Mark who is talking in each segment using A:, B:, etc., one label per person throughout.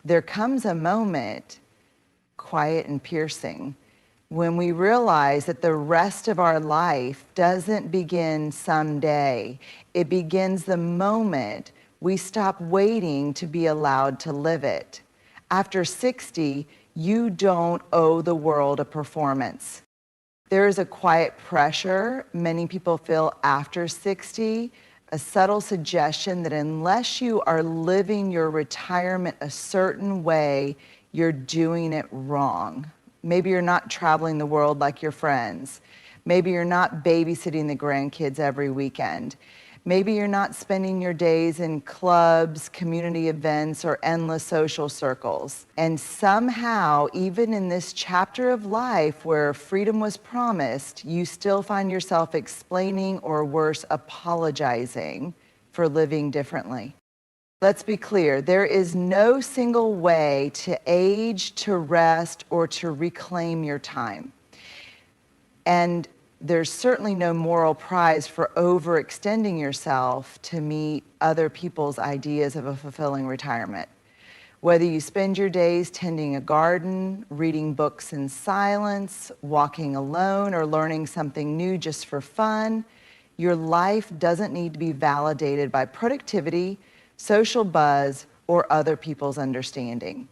A: there comes a moment, quiet and piercing, when we realize that the rest of our life doesn't begin someday. It begins the moment we stop waiting to be allowed to live it. After 60, you don't owe the world a performance. There is a quiet pressure many people feel after 60, a subtle suggestion that unless you are living your retirement a certain way, you're doing it wrong. Maybe you're not traveling the world like your friends. Maybe you're not babysitting the grandkids every weekend. Maybe you're not spending your days in clubs, community events, or endless social circles. And somehow, even in this chapter of life where freedom was promised, you still find yourself explaining, or worse, apologizing for living differently. Let's be clear, there is no single way to age, to rest, or to reclaim your time. And there's certainly no moral prize for overextending yourself to meet other people's ideas of a fulfilling retirement. Whether you spend your days tending a garden, reading books in silence, walking alone, or learning something new just for fun, your life doesn't need to be validated by productivity, social buzz, or other people's understanding.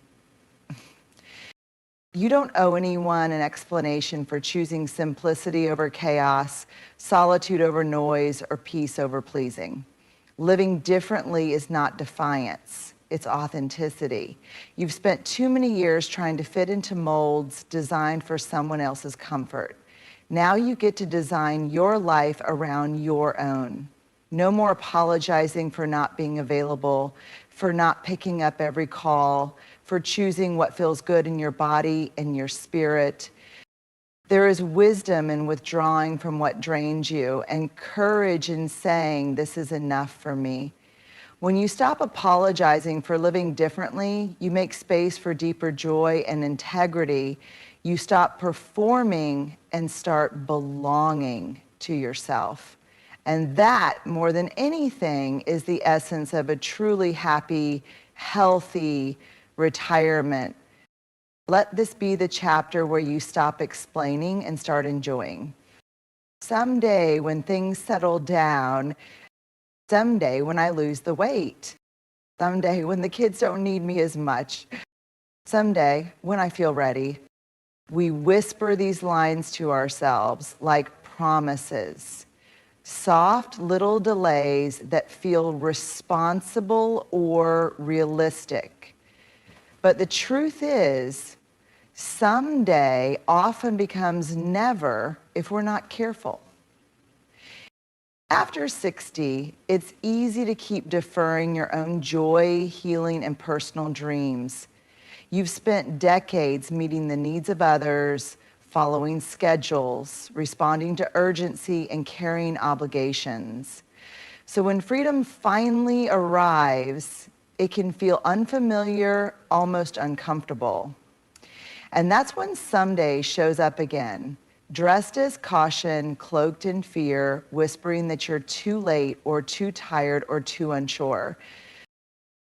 A: You don't owe anyone an explanation for choosing simplicity over chaos, solitude over noise, or peace over pleasing. Living differently is not defiance, it's authenticity. You've spent too many years trying to fit into molds designed for someone else's comfort. Now you get to design your life around your own. No more apologizing for not being available, for not picking up every call, for choosing what feels good in your body and your spirit. There is wisdom in withdrawing from what drains you, and courage in saying, this is enough for me. When you stop apologizing for living differently, you make space for deeper joy and integrity. You stop performing and start belonging to yourself. And that, more than anything, is the essence of a truly happy, healthy retirement. Let this be the chapter where you stop explaining and start enjoying. Someday when things settle down, someday when I lose the weight, someday when the kids don't need me as much, someday when I feel ready, we whisper these lines to ourselves like promises. Soft little delays that feel responsible or realistic. But the truth is, someday often becomes never if we're not careful. After 60, it's easy to keep deferring your own joy, healing, and personal dreams. You've spent decades meeting the needs of others, following schedules, responding to urgency, and carrying obligations. So when freedom finally arrives, it can feel unfamiliar, almost uncomfortable. And that's when someday shows up again, dressed as caution, cloaked in fear, whispering that you're too late or too tired or too unsure.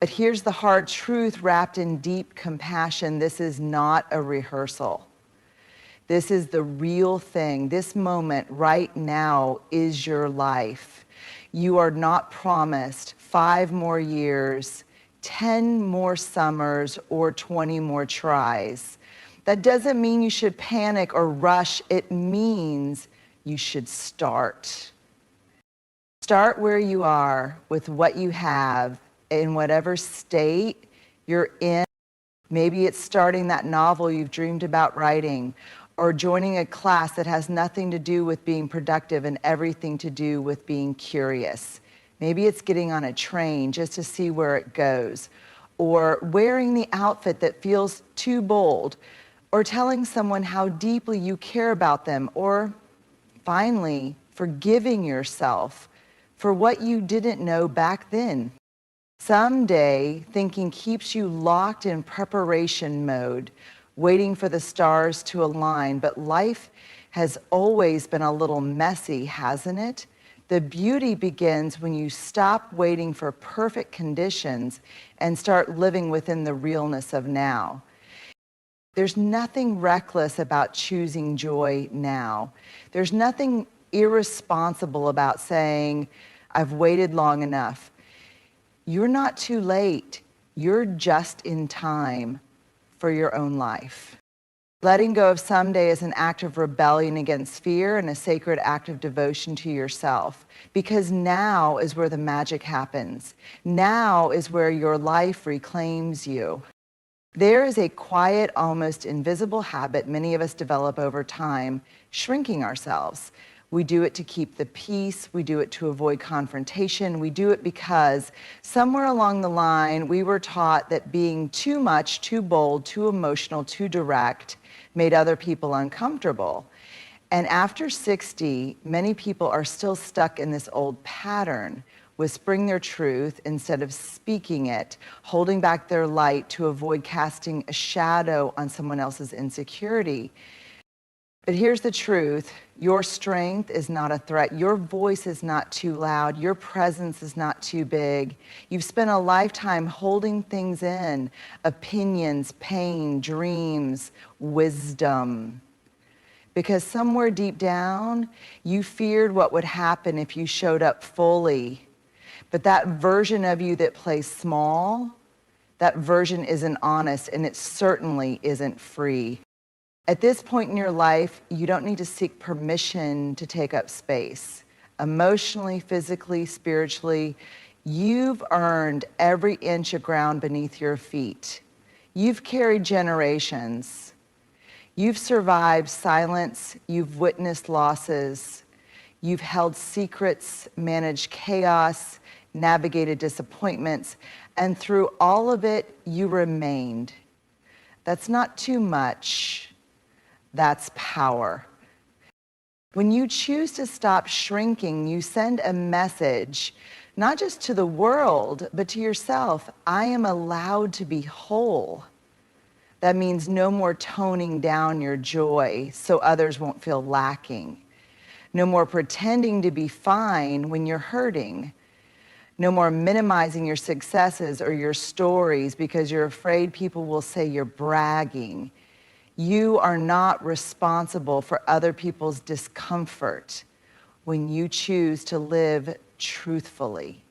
A: But here's the hard truth wrapped in deep compassion. This is not a rehearsal. This is the real thing. This moment right now is your life. You are not promised 5 more years, 10 more summers, or 20 more tries. That doesn't mean you should panic or rush. It means you should start. Start where you are with what you have in whatever state you're in. Maybe it's starting that novel you've dreamed about writing, or joining a class that has nothing to do with being productive and everything to do with being curious. Maybe it's getting on a train just to see where it goes, or wearing the outfit that feels too bold, or telling someone how deeply you care about them, or finally, forgiving yourself for what you didn't know back then. Someday, thinking keeps you locked in preparation mode, waiting for the stars to align, but life has always been a little messy, hasn't it? The beauty begins when you stop waiting for perfect conditions and start living within the realness of now. There's nothing reckless about choosing joy now. There's nothing irresponsible about saying, I've waited long enough. You're not too late. You're just in time for your own life. Letting go of someday is an act of rebellion against fear and a sacred act of devotion to yourself, because now is where the magic happens. Now is where your life reclaims you. There is a quiet, almost invisible habit many of us develop over time, shrinking ourselves. We do it to keep the peace. We do it to avoid confrontation. We do it because somewhere along the line, we were taught that being too much, too bold, too emotional, too direct made other people uncomfortable. And after 60, many people are still stuck in this old pattern, whispering their truth instead of speaking it, holding back their light to avoid casting a shadow on someone else's insecurity. But here's the truth. Your strength is not a threat. Your voice is not too loud. Your presence is not too big. You've spent a lifetime holding things in, opinions, pain, dreams, wisdom. Because somewhere deep down, you feared what would happen if you showed up fully. But that version of you that plays small, that version isn't honest, and it certainly isn't free. At this point in your life, you don't need to seek permission to take up space. Emotionally, physically, spiritually, you've earned every inch of ground beneath your feet. You've carried generations. You've survived silence. You've witnessed losses. You've held secrets, managed chaos, navigated disappointments, and through all of it, you remained. That's not too much. That's power. When you choose to stop shrinking, you send a message, not just to the world, but to yourself. I am allowed to be whole. That means no more toning down your joy so others won't feel lacking. No more pretending to be fine when you're hurting. No more minimizing your successes or your stories because you're afraid people will say you're bragging. You are not responsible for other people's discomfort when you choose to live truthfully.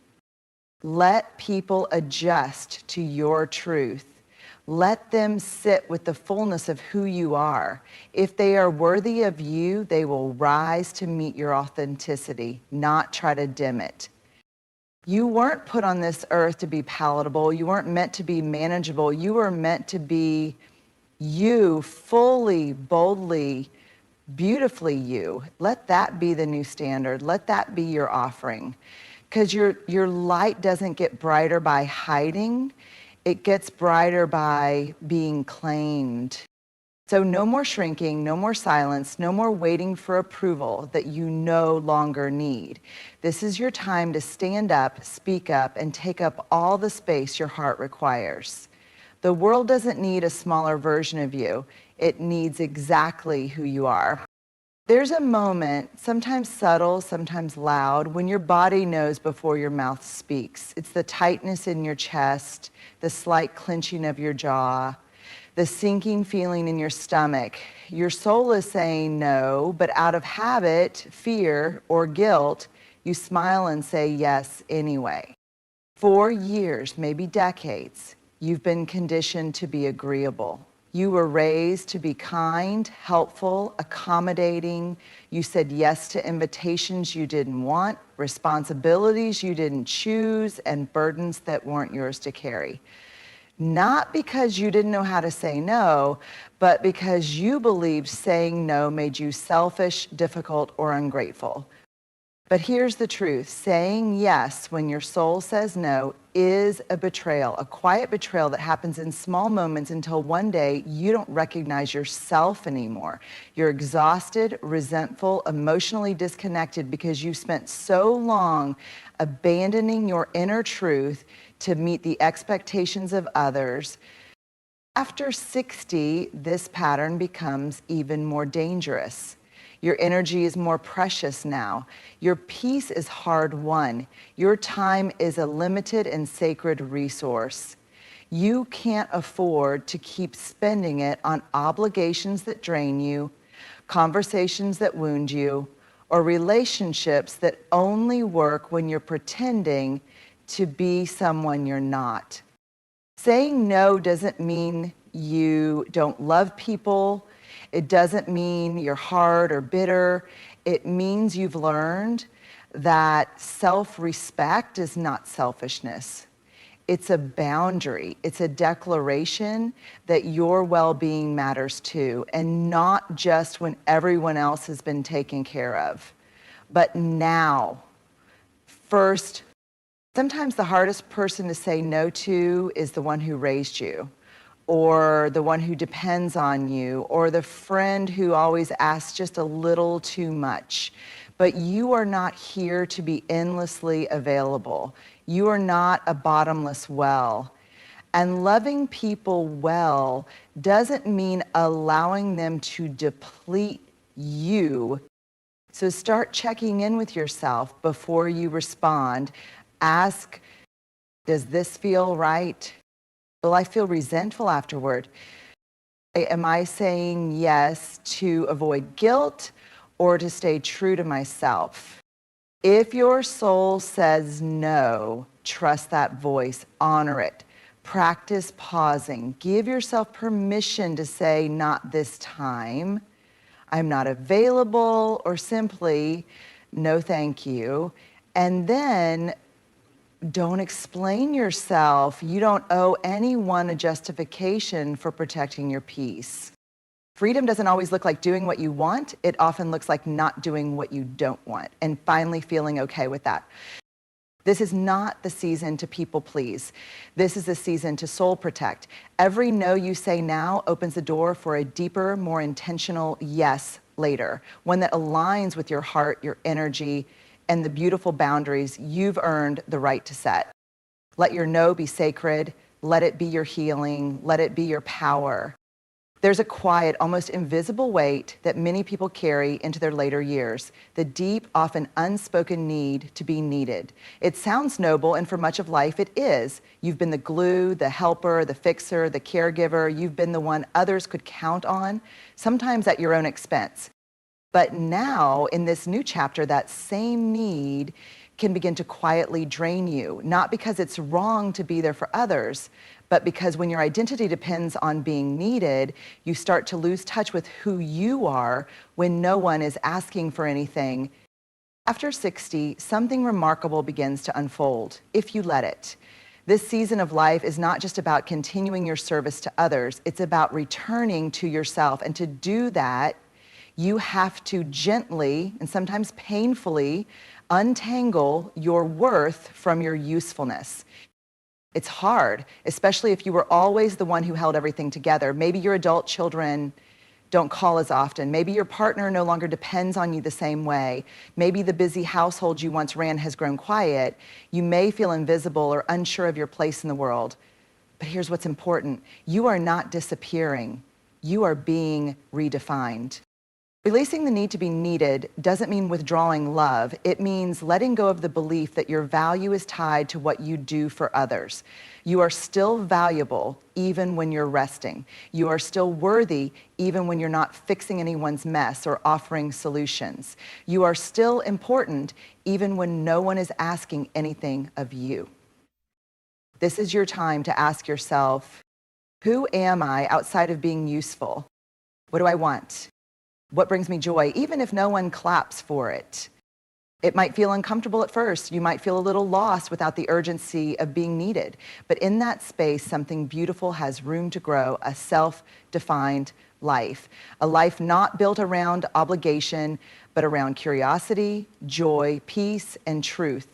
A: Let people adjust to your truth. Let them sit with the fullness of who you are. If they are worthy of you, they will rise to meet your authenticity, not try to dim it. You weren't put on this earth to be palatable. You weren't meant to be manageable. You were meant to be you, fully, boldly, beautifully you. Let that be the new standard. Let that be your offering. Because your light doesn't get brighter by hiding. It gets brighter by being claimed. So no more shrinking, no more silence, no more waiting for approval that you no longer need. This is your time to stand up, speak up, and take up all the space your heart requires. The world doesn't need a smaller version of you. It needs exactly who you are. There's a moment, sometimes subtle, sometimes loud, when your body knows before your mouth speaks. It's the tightness in your chest, the slight clenching of your jaw, the sinking feeling in your stomach. Your soul is saying no, but out of habit, fear, or guilt, you smile and say yes anyway. For years, maybe decades, you've been conditioned to be agreeable. You were raised to be kind, helpful, accommodating. You said yes to invitations you didn't want, responsibilities you didn't choose, and burdens that weren't yours to carry. Not because you didn't know how to say no, but because you believed saying no made you selfish, difficult, or ungrateful. But here's the truth. Saying yes when your soul says no is a betrayal, a quiet betrayal that happens in small moments until one day you don't recognize yourself anymore. You're exhausted, resentful, emotionally disconnected because you spent so long abandoning your inner truth to meet the expectations of others. After 60, this pattern becomes even more dangerous. Your energy is more precious now. Your peace is hard won. Your time is a limited and sacred resource. You can't afford to keep spending it on obligations that drain you, conversations that wound you, or relationships that only work when you're pretending to be someone you're not. Saying no doesn't mean you don't love people. It doesn't mean you're hard or bitter. It means you've learned that self-respect is not selfishness. It's a boundary. It's a declaration that your well-being matters too, and not just when everyone else has been taken care of, but now. First, sometimes the hardest person to say no to is the one who raised you, or the one who depends on you, or the friend who always asks just a little too much. But you are not here to be endlessly available. You are not a bottomless well. And loving people well doesn't mean allowing them to deplete you. So start checking in with yourself before you respond. Ask, does this feel right? Will I feel resentful afterward? Am I saying yes to avoid guilt or to stay true to myself? If your soul says no, trust that voice, honor it. Practice pausing. Give yourself permission to say, not this time. I'm not available, or simply, no thank you. And then don't explain yourself. You don't owe anyone a justification for protecting your peace. Freedom doesn't always look like doing what you want. It often looks like not doing what you don't want and finally feeling okay with that. This is not the season to people please. This is the season to soul protect. Every no you say now opens the door for a deeper, more intentional yes later, one that aligns with your heart, your energy, and the beautiful boundaries you've earned the right to set. Let your no be sacred. Let it be your healing. Let it be your power. There's a quiet, almost invisible weight that many people carry into their later years, the deep, often unspoken need to be needed. It sounds noble, and for much of life it is. You've been the glue, the helper, the fixer, the caregiver. You've been the one others could count on, sometimes at your own expense. But now, in this new chapter, that same need can begin to quietly drain you, not because it's wrong to be there for others, but because when your identity depends on being needed, you start to lose touch with who you are when no one is asking for anything. After 60, something remarkable begins to unfold, if you let it. This season of life is not just about continuing your service to others, it's about returning to yourself. And to do that, you have to gently, and sometimes painfully, untangle your worth from your usefulness. It's hard, especially if you were always the one who held everything together. Maybe your adult children don't call as often. Maybe your partner no longer depends on you the same way. Maybe the busy household you once ran has grown quiet. You may feel invisible or unsure of your place in the world. But here's what's important. You are not disappearing. You are being redefined. Releasing the need to be needed doesn't mean withdrawing love. It means letting go of the belief that your value is tied to what you do for others. You are still valuable even when you're resting. You are still worthy even when you're not fixing anyone's mess or offering solutions. You are still important even when no one is asking anything of you. This is your time to ask yourself, who am I outside of being useful? What do I want? What brings me joy, even if no one claps for it? It might feel uncomfortable at first. You might feel a little lost without the urgency of being needed. But in that space, something beautiful has room to grow, a self-defined life. A life not built around obligation, but around curiosity, joy, peace, and truth.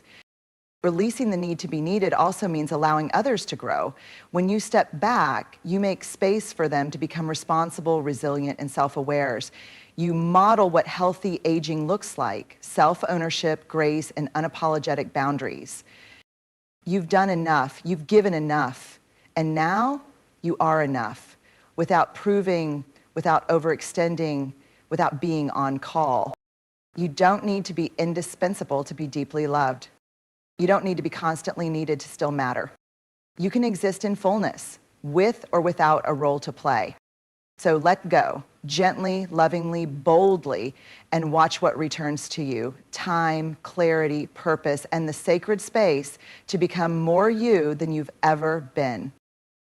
A: Releasing the need to be needed also means allowing others to grow. When you step back, you make space for them to become responsible, resilient, and self-aware. You model what healthy aging looks like: self-ownership, grace, and unapologetic boundaries. You've done enough, you've given enough, and now you are enough, without proving, without overextending, without being on call. You don't need to be indispensable to be deeply loved. You don't need to be constantly needed to still matter. You can exist in fullness, with or without a role to play. So let go, gently, lovingly, boldly, and watch what returns to you. Time, clarity, purpose, and the sacred space to become more you than you've ever been.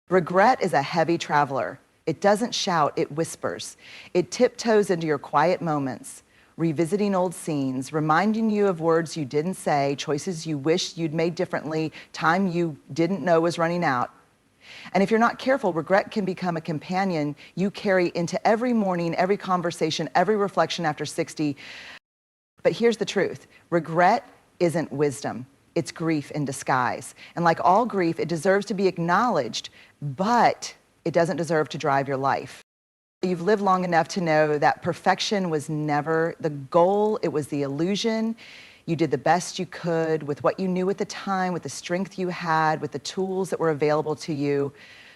A: Regret is a heavy traveler. It doesn't shout, it whispers. It tiptoes into your quiet moments, revisiting old scenes, reminding you of words you didn't say, choices you wished you'd made differently, time you didn't know was running out. And if you're not careful, regret can become a companion you carry into every morning, every conversation, every reflection after 60. But here's the truth. Regret isn't wisdom. It's grief in disguise. And like all grief, it deserves to be acknowledged, but it doesn't deserve to drive your life. You've lived long enough to know that perfection was never the goal, it was the illusion. You did the best you could with what you knew at the time, with the strength you had, with the tools that were available to you.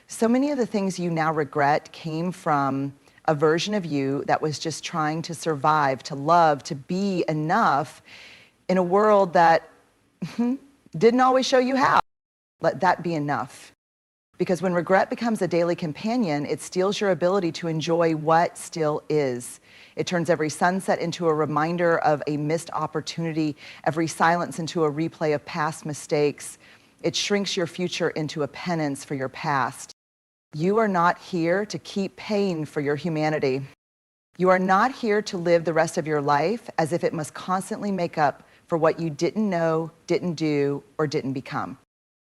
A: So many of the things you now regret came from a version of you that was just trying to survive, to love, to be enough in a world that didn't always show you how. Let that be enough. Because when regret becomes a daily companion, it steals your ability to enjoy what still is. It turns every sunset into a reminder of a missed opportunity, every silence into a replay of past mistakes. It shrinks your future into a penance for your past. You are not here to keep paying for your humanity. You are not here to live the rest of your life as if it must constantly make up for what you didn't know, didn't do, or didn't become.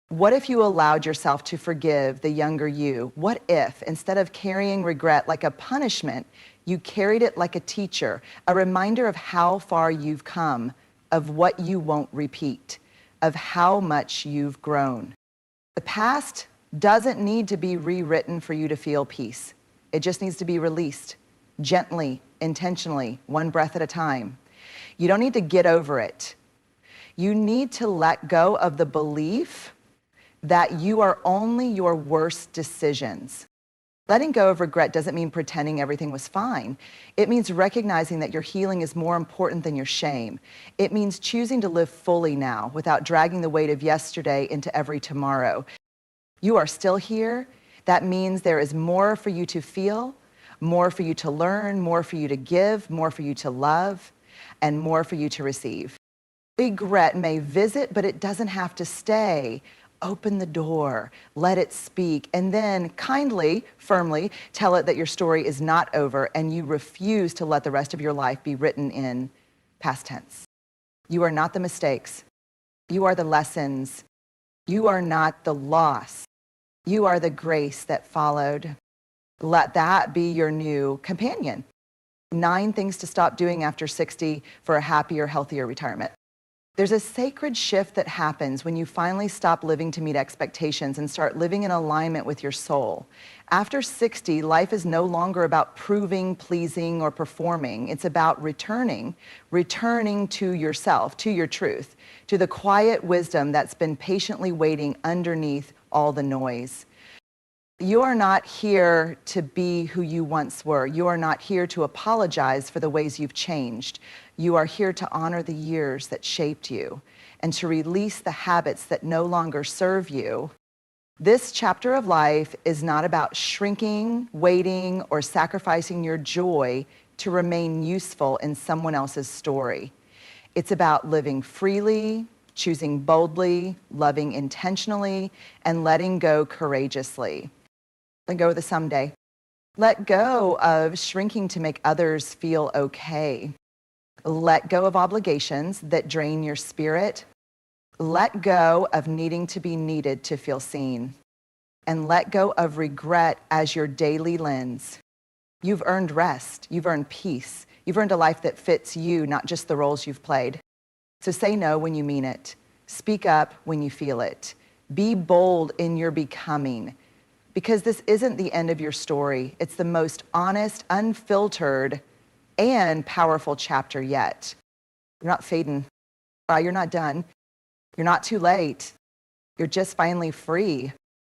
A: What if you allowed yourself to forgive the younger you? What if, instead of carrying regret like a punishment, you carried it like a teacher, a reminder of how far you've come, of what you won't repeat, of how much you've grown? The past doesn't need to be rewritten for you to feel peace. It just needs to be released, gently, intentionally, one breath at a time. You don't need to get over it. You need to let go of the belief that you are only your worst decisions. Letting go of regret doesn't mean pretending everything was fine. It means recognizing that your healing is more important than your shame. It means choosing to live fully now without dragging the weight of yesterday into every tomorrow. You are still here. That means there is more for you to feel, more for you to learn, more for you to give, more for you to love, and more for you to receive. Regret may visit, but it doesn't have to stay. Open the door, let it speak, and then kindly, firmly tell it that your story is not over and you refuse to let the rest of your life be written in past tense. You are not the mistakes. You are the lessons. You are not the loss. You are the grace that followed. Let that be your new companion. 9 things to stop doing after 60 for a happier, healthier retirement. There's a sacred shift that happens when you finally stop living to meet expectations and start living in alignment with your soul. After 60, life is no longer about proving, pleasing, or performing. It's about returning to yourself, to your truth, to the quiet wisdom that's been patiently waiting underneath all the noise. You are not here to be who you once were. You are not here to apologize for the ways you've changed. You are here to honor the years that shaped you and to release the habits that no longer serve you. This chapter of life is not about shrinking, waiting, or sacrificing your joy to remain useful in someone else's story. It's about living freely, choosing boldly, loving intentionally, and letting go courageously. Let go of the someday. Let go of shrinking to make others feel okay. Let go of obligations that drain your spirit. Let go of needing to be needed to feel seen. And let go of regret as your daily lens. You've earned rest. You've earned peace. You've earned a life that fits you, not just the roles you've played. So say no when you mean it. Speak up when you feel it. Be bold in your becoming. Because this isn't the end of your story. It's the most honest, unfiltered, and powerful chapter yet. You're not fading. You're not done. You're not too late. You're just finally free.